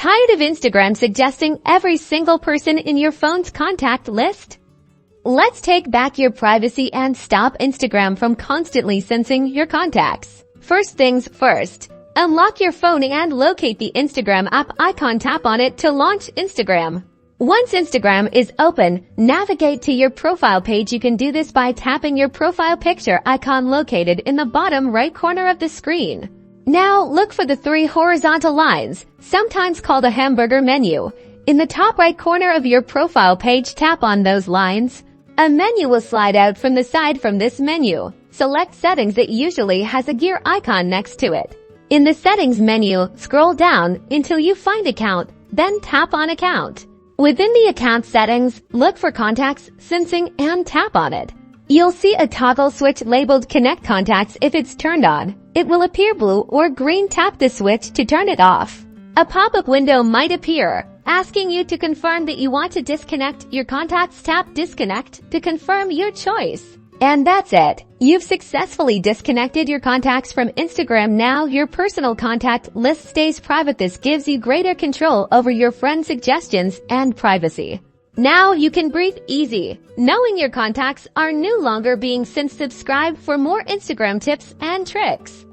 Tired of Instagram suggesting every single person in your phone's contact list? Let's take back your privacy and stop Instagram from constantly sensing your contacts. First things first, unlock your phone and locate the Instagram app icon. Tap on it to launch Instagram. Once Instagram is open, navigate to your profile page. You can do this by tapping your profile picture icon located in the bottom right corner of the screen. Now look for the three horizontal lines, sometimes called a hamburger menu. In the top right corner of your profile page, tap on those lines. A menu will slide out from the side. From this menu, select Settings. It usually has a gear icon next to it. In the Settings menu, scroll down until you find Account, then tap on Account. Within the account settings, look for Contacts, Sensing, and tap on it. You'll see a toggle switch labeled Connect Contacts. If it's turned on, it will appear blue or green. Tap the switch to turn it off. A pop-up window might appear, asking you to confirm that you want to disconnect your contacts. Tap Disconnect to confirm your choice. And that's it. You've successfully disconnected your contacts from Instagram. Now your personal contact list stays private. This gives you greater control over your friends' suggestions and privacy. Now you can breathe easy, knowing your contacts are no longer being sent. Subscribe for more Instagram tips and tricks.